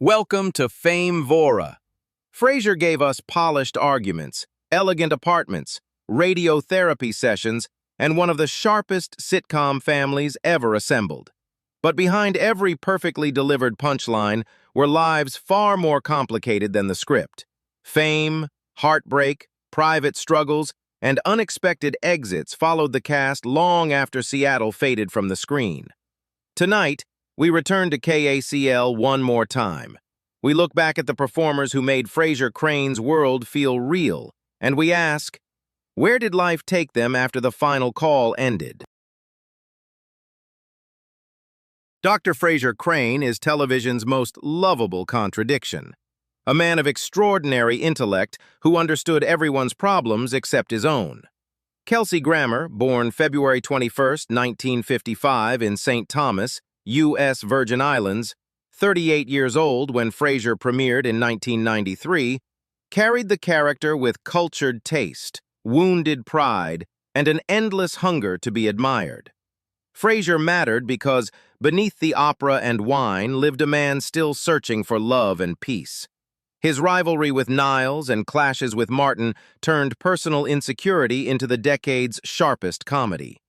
Welcome to Famevora. Frasier gave us polished arguments, elegant apartments, radiotherapy sessions, and one of the sharpest sitcom families ever assembled. But behind every perfectly delivered punchline were lives far more complicated than the script. Fame, heartbreak, private struggles, and unexpected exits followed the cast long after Seattle faded from the screen. Tonight, we return to KACL one more time. We look back at the performers who made Frasier Crane's world feel real, and we ask, where did life take them after the final call ended? Dr. Frasier Crane is television's most lovable contradiction. A man of extraordinary intellect who understood everyone's problems except his own. Kelsey Grammer, born February 21, 1955 in St. Thomas, U.S. Virgin Islands, 38 years old when Frasier premiered in 1993, carried the character with cultured taste, wounded pride, and an endless hunger to be admired. Frasier mattered because beneath the opera and wine lived a man still searching for love and peace. His rivalry with Niles and clashes with Martin turned personal insecurity into the decade's sharpest comedy.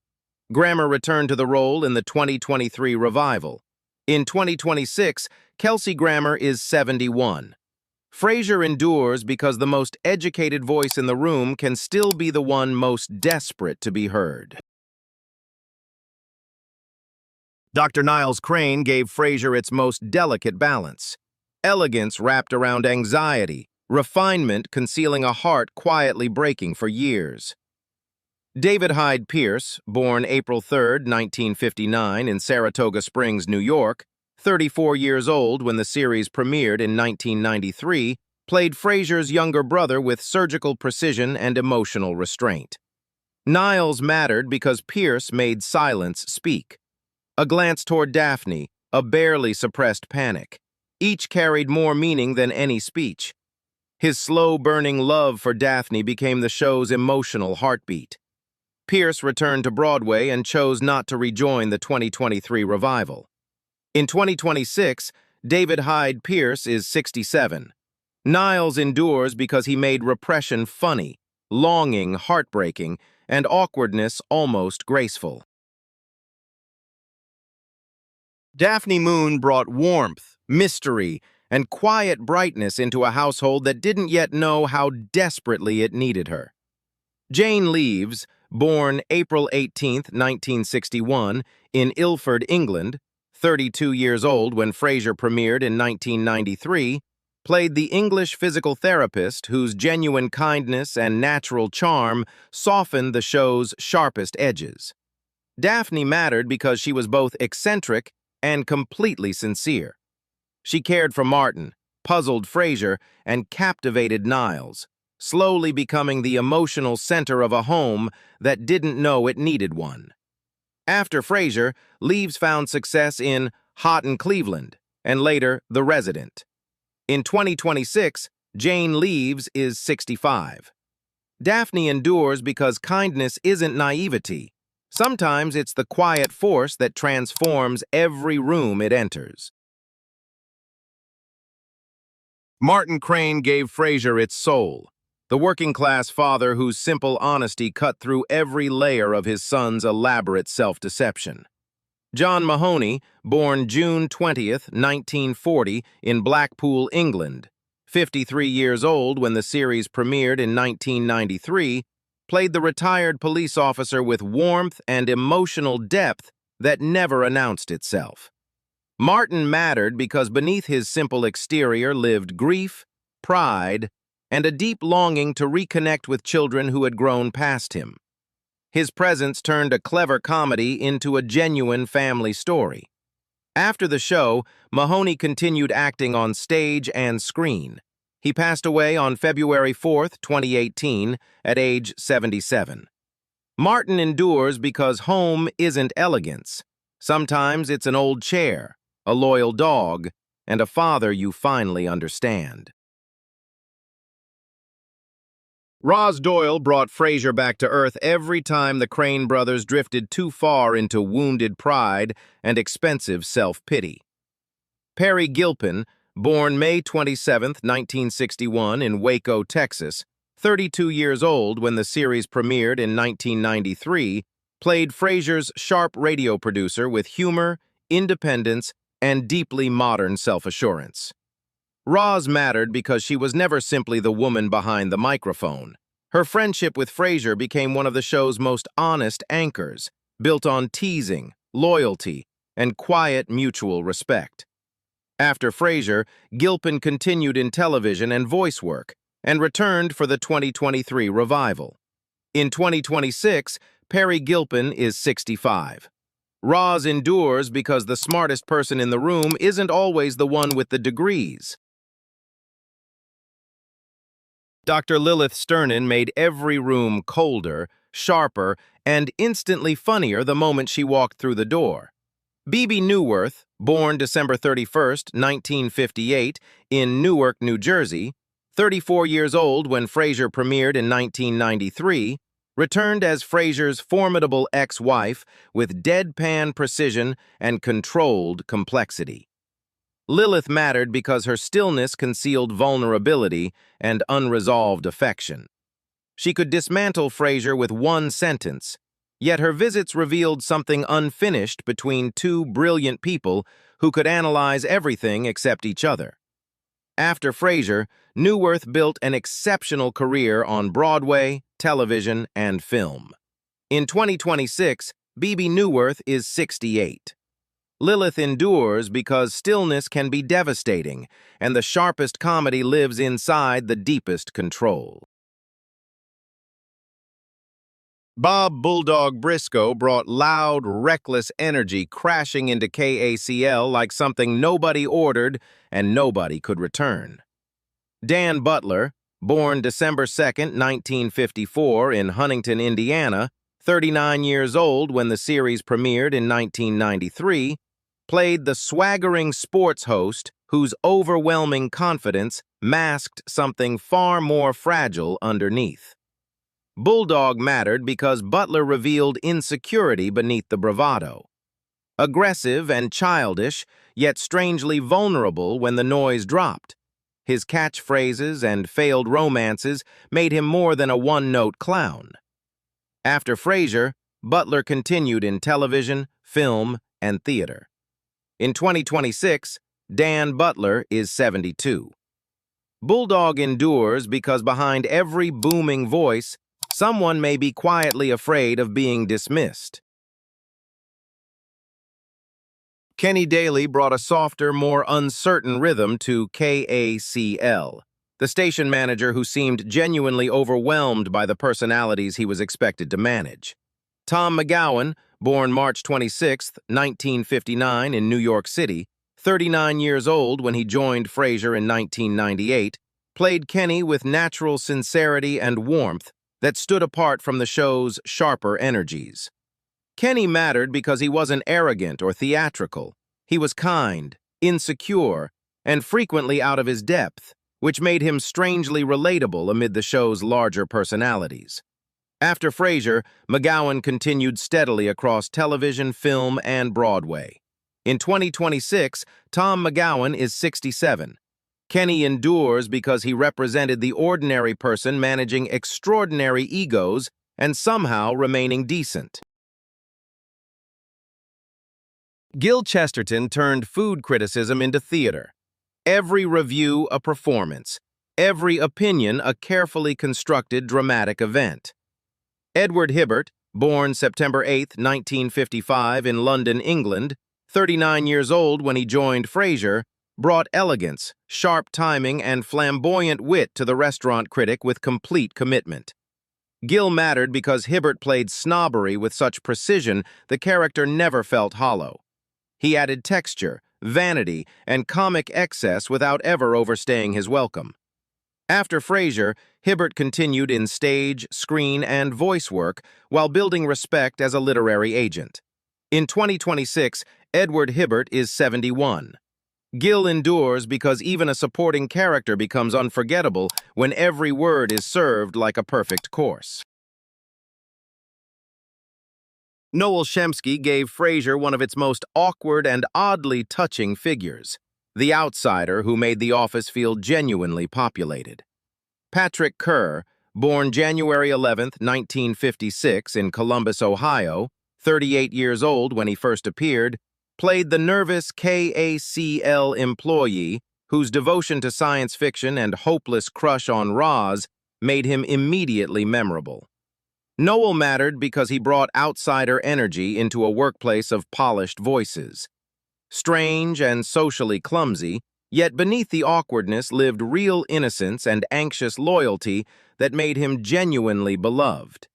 Grammer returned to the role in the 2023 revival. In 2026, Kelsey Grammer is 71. Frasier endures because the most educated voice in the room can still be the one most desperate to be heard. Dr. Niles Crane gave Frasier its most delicate balance. Elegance wrapped around anxiety, refinement concealing a heart quietly breaking for years. David Hyde Pierce, born April 3, 1959 in Saratoga Springs, New York, 34 years old when the series premiered in 1993, played Frasier's younger brother with surgical precision and emotional restraint. Niles mattered because Pierce made silence speak. A glance toward Daphne, a barely suppressed panic. Each carried more meaning than any speech. His slow-burning love for Daphne became the show's emotional heartbeat. Pierce returned to Broadway and chose not to rejoin the 2023 revival. In 2026, David Hyde Pierce is 67. Niles endures because he made repression funny, longing heartbreaking, and awkwardness almost graceful. Daphne Moon brought warmth, mystery, and quiet brightness into a household that didn't yet know how desperately it needed her. Jane Leaves, born April 18, 1961, in Ilford, England, 32 years old when Frasier premiered in 1993, played the English physical therapist whose genuine kindness and natural charm softened the show's sharpest edges. Daphne mattered because she was both eccentric and completely sincere. She cared for Martin, puzzled Frasier, and captivated Niles, slowly becoming the emotional center of a home that didn't know it needed one. After Frasier, Leaves found success in Hot in Cleveland, and later The Resident. In 2026, Jane Leaves is 65. Daphne endures because kindness isn't naivety. Sometimes it's the quiet force that transforms every room it enters. Martin Crane gave Frasier its soul. The working-class father whose simple honesty cut through every layer of his son's elaborate self-deception. John Mahoney, born June 20, 1940, in Blackpool, England, 53 years old when the series premiered in 1993, played the retired police officer with warmth and emotional depth that never announced itself. Martin mattered because beneath his simple exterior lived grief, pride, and a deep longing to reconnect with children who had grown past him. His presence turned a clever comedy into a genuine family story. After the show, Mahoney continued acting on stage and screen. He passed away on February 4, 2018, at age 77. Martin endures because home isn't elegance. Sometimes it's an old chair, a loyal dog, and a father you finally understand. Roz Doyle brought Frasier back to earth every time the Crane brothers drifted too far into wounded pride and expensive self-pity. Perry Gilpin, born May 27, 1961 in Waco, Texas, 32 years old when the series premiered in 1993, played Frasier's sharp radio producer with humor, independence, and deeply modern self-assurance. Roz mattered because she was never simply the woman behind the microphone. Her friendship with Frasier became one of the show's most honest anchors, built on teasing, loyalty, and quiet mutual respect. After Frasier, Gilpin continued in television and voice work, and returned for the 2023 revival. In 2026, Perry Gilpin is 65. Roz endures because the smartest person in the room isn't always the one with the degrees. Dr. Lilith Sternin made every room colder, sharper, and instantly funnier the moment she walked through the door. Bebe Neuwirth, born December 31, 1958, in Newark, New Jersey, 34 years old when Frasier premiered in 1993, returned as Frasier's formidable ex-wife with deadpan precision and controlled complexity. Lilith mattered because her stillness concealed vulnerability and unresolved affection. She could dismantle Frasier with one sentence, yet her visits revealed something unfinished between two brilliant people who could analyze everything except each other. After Frasier, Neuwirth built an exceptional career on Broadway, television, and film. In 2026, Bebe Neuwirth is 68. Lilith endures because stillness can be devastating, and the sharpest comedy lives inside the deepest control. Bob Bulldog Briscoe brought loud, reckless energy crashing into KACL like something nobody ordered and nobody could return. Dan Butler, born December 2, 1954 in Huntington, Indiana, 39 years old when the series premiered in 1993, played the swaggering sports host whose overwhelming confidence masked something far more fragile underneath. Bulldog mattered because Butler revealed insecurity beneath the bravado. Aggressive and childish, yet strangely vulnerable when the noise dropped. His catchphrases and failed romances made him more than a one-note clown. After Frasier, Butler continued in television, film, and theater. In 2026, Dan Butler is 72. Bulldog endures because behind every booming voice, someone may be quietly afraid of being dismissed. Kenny Daly brought a softer, more uncertain rhythm to KACL, the station manager who seemed genuinely overwhelmed by the personalities he was expected to manage. Tom McGowan, born March 26, 1959 in New York City, 39 years old when he joined Frasier in 1998, played Kenny with natural sincerity and warmth that stood apart from the show's sharper energies. Kenny mattered because he wasn't arrogant or theatrical. He was kind, insecure, and frequently out of his depth, which made him strangely relatable amid the show's larger personalities. After Frasier, McGowan continued steadily across television, film, and Broadway. In 2026, Tom McGowan is 67. Kenny endures because he represented the ordinary person managing extraordinary egos and somehow remaining decent. Gil Chesterton turned food criticism into theater. Every review a performance, every opinion a carefully constructed dramatic event. Edward Hibbert, born September 8, 1955 in London, England, 39 years old when he joined Frasier, brought elegance, sharp timing, and flamboyant wit to the restaurant critic with complete commitment. Gil mattered because Hibbert played snobbery with such precision the character never felt hollow. He added texture, vanity, and comic excess without ever overstaying his welcome. After Frasier, Hibbert continued in stage, screen, and voice work while building respect as a literary agent. In 2026, Edward Hibbert is 71. Gil endures because even a supporting character becomes unforgettable when every word is served like a perfect course. Noel Shemsky gave Frasier one of its most awkward and oddly touching figures. the outsider who made the office feel genuinely populated. Patrick Kerr, born January 11, 1956 in Columbus, Ohio, 38 years old when he first appeared, played the nervous KACL employee whose devotion to science fiction and hopeless crush on Roz made him immediately memorable. Noel mattered because he brought outsider energy into a workplace of polished voices. Strange and socially clumsy, yet beneath the awkwardness lived real innocence and anxious loyalty that made him genuinely beloved.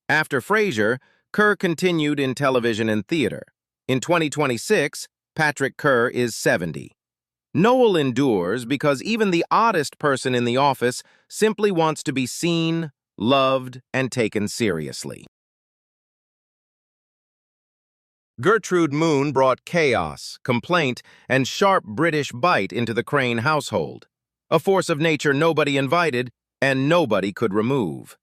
After Frasier, Kerr continued in television and theater. In 2026, Patrick Kerr is 70. Noel endures because even the oddest person in the office simply wants to be seen, loved, and taken seriously. Gertrude Moon brought chaos, complaint, and sharp British bite into the Crane household, a force of nature nobody invited and nobody could remove.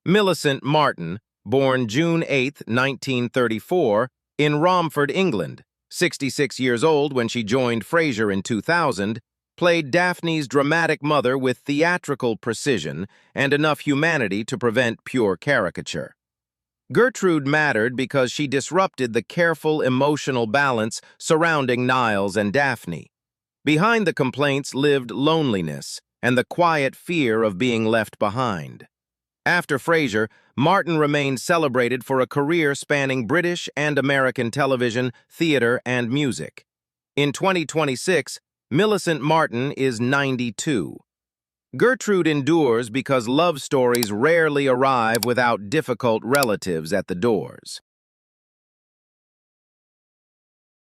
Millicent Martin, born June 8, 1934, in Romford, England, 66 years old when she joined Frasier in 2000, played Daphne's dramatic mother with theatrical precision and enough humanity to prevent pure caricature. Gertrude mattered because she disrupted the careful emotional balance surrounding Niles and Daphne. Behind the complaints lived loneliness and the quiet fear of being left behind. After Frasier, Martin remained celebrated for a career spanning British and American television, theater, and music. In 2026, Millicent Martin is 92. Gertrude endures because love stories rarely arrive without difficult relatives at the doors.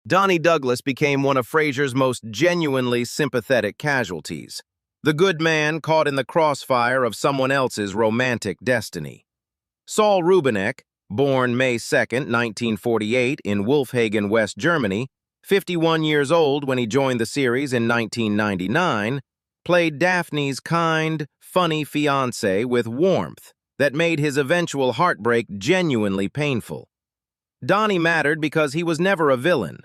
Donnie Douglas became one of Frasier's most genuinely sympathetic casualties, the good man caught in the crossfire of someone else's romantic destiny. Saul Rubinek, born May 2, 1948 in Wolfhagen, West Germany, 51 years old when he joined the series in 1999, played Daphne's kind, funny fiancé with warmth that made his eventual heartbreak genuinely painful. Donnie mattered because he was never a villain.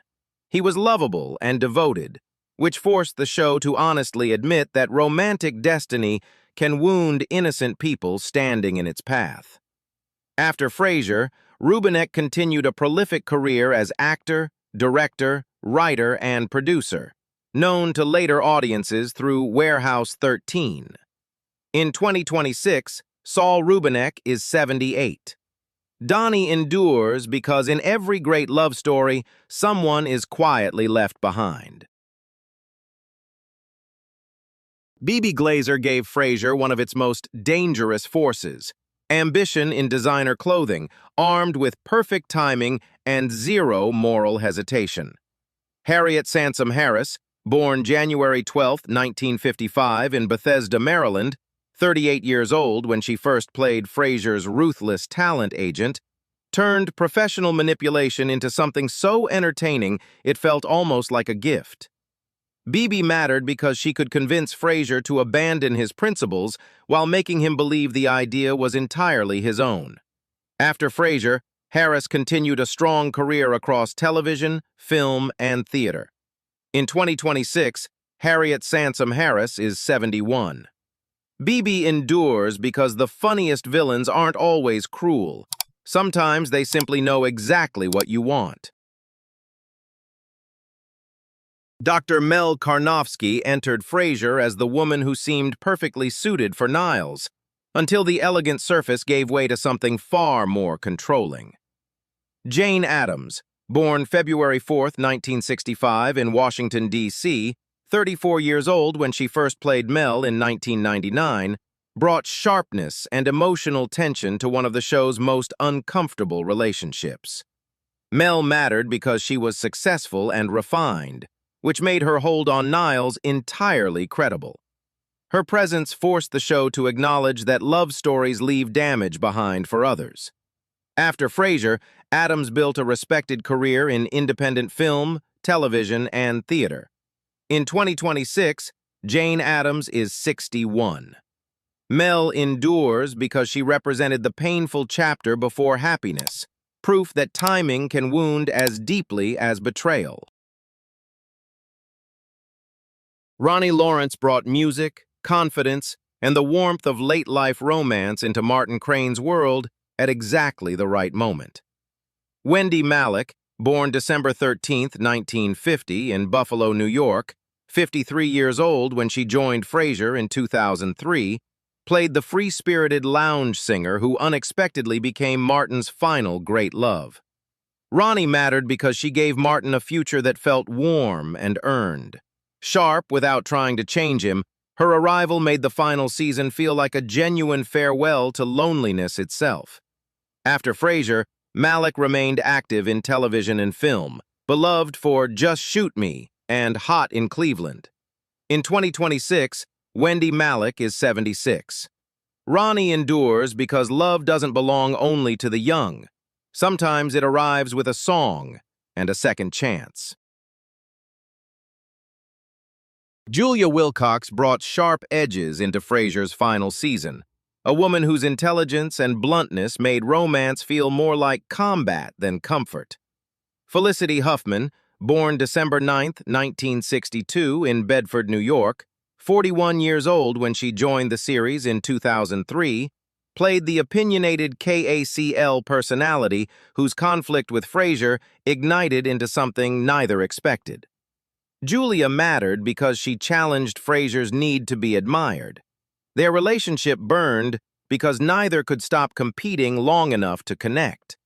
He was lovable and devoted, which forced the show to honestly admit that romantic destiny can wound innocent people standing in its path. After Frasier, Rubinek continued a prolific career as actor, director, writer, and producer, known to later audiences through Warehouse 13. In 2026, Saul Rubinek is 78. Donnie endures because in every great love story, someone is quietly left behind. Bebe Glazer gave Frasier one of its most dangerous forces, ambition in designer clothing, armed with perfect timing and zero moral hesitation. Harriet Sansom Harris, born January 12, 1955 in Bethesda, Maryland, 38 years old when she first played Frasier's ruthless talent agent, turned professional manipulation into something so entertaining it felt almost like a gift. Bebe mattered because she could convince Frasier to abandon his principles while making him believe the idea was entirely his own. After Frasier, Harris continued a strong career across television, film, and theater. In 2026, Harriet Sansom Harris is 71. Bebe endures because the funniest villains aren't always cruel. Sometimes they simply know exactly what you want. Dr. Mel Karnofsky entered Frasier as the woman who seemed perfectly suited for Niles, until the elegant surface gave way to something far more controlling. Jane Addams, born February 4, 1965 in Washington, D.C., 34 years old when she first played Mel in 1999, brought sharpness and emotional tension to one of the show's most uncomfortable relationships. Mel mattered because she was successful and refined, which made her hold on Niles entirely credible. Her presence forced the show to acknowledge that love stories leave damage behind for others. After Frasier, Addams built a respected career in independent film, television, and theater. In 2026, Jane Addams is 61. Mel endures because she represented the painful chapter before happiness, proof that timing can wound as deeply as betrayal. Ronee Lawrence brought music, confidence, and the warmth of late-life romance into Martin Crane's world at exactly the right moment. Wendie Malick, born December 13, 1950, in Buffalo, New York, 53 years old when she joined Frasier in 2003, played the free-spirited lounge singer who unexpectedly became Martin's final great love. Ronee mattered because she gave Martin a future that felt warm and earned. Sharp without trying to change him, her arrival made the final season feel like a genuine farewell to loneliness itself. After Frasier, Malick remained active in television and film, beloved for Just Shoot Me and Hot in Cleveland. In 2026, Wendie Malick is 76. Ronee endures because love doesn't belong only to the young. Sometimes it arrives with a song and a second chance. Julia Wilcox brought sharp edges into Frasier's final season, a woman whose intelligence and bluntness made romance feel more like combat than comfort. Felicity Huffman, born December 9, 1962, in Bedford, New York, 41 years old when she joined the series in 2003, played the opinionated KACL personality whose conflict with Frasier ignited into something neither expected. Julia mattered because she challenged Frasier's need to be admired. Their relationship burned because neither could stop competing long enough to connect.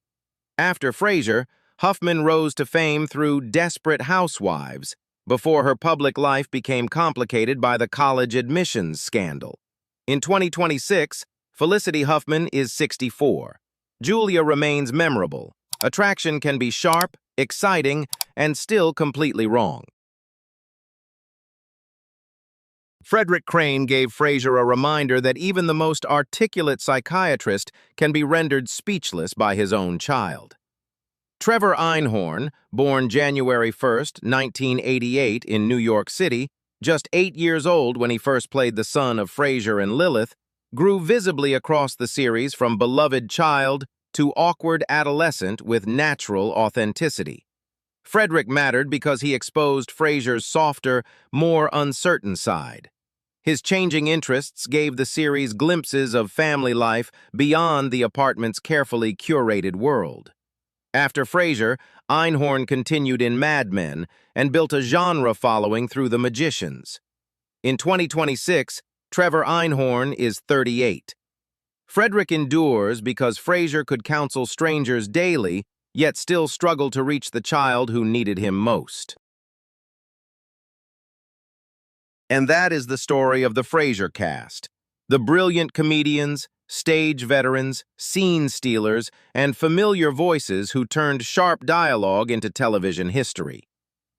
After Frasier, Huffman rose to fame through Desperate Housewives, before her public life became complicated by the college admissions scandal. In 2026, Felicity Huffman is 64. Julia remains memorable. Attraction can be sharp, exciting, and still completely wrong. Frederick Crane gave Frasier a reminder that even the most articulate psychiatrist can be rendered speechless by his own child. Trevor Einhorn, born January 1, 1988, in New York City, just 8 years old when he first played the son of Frasier and Lilith, grew visibly across the series from beloved child to awkward adolescent with natural authenticity. Frederick mattered because he exposed Frasier's softer, more uncertain side. His changing interests gave the series glimpses of family life beyond the apartment's carefully curated world. After Frasier, Einhorn continued in Mad Men and built a genre following through The Magicians. In 2026, Trevor Einhorn is 38. Frederick endures because Frasier could counsel strangers daily, yet still struggled to reach the child who needed him most. And that is the story of the Frasier cast. The brilliant comedians, stage veterans, scene stealers, and familiar voices who turned sharp dialogue into television history.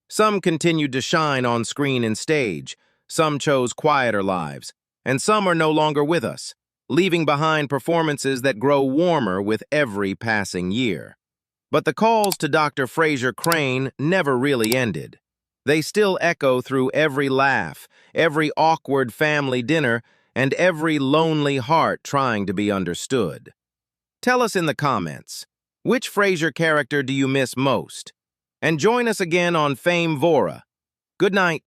Some continued to shine on screen and stage, some chose quieter lives, and some are no longer with us, leaving behind performances that grow warmer with every passing year. But the calls to Dr. Frasier Crane never really ended. They still echo through every laugh, every awkward family dinner, and every lonely heart trying to be understood. Tell us in the comments, which Frasier character do you miss most? And join us again on Famevora. Good night.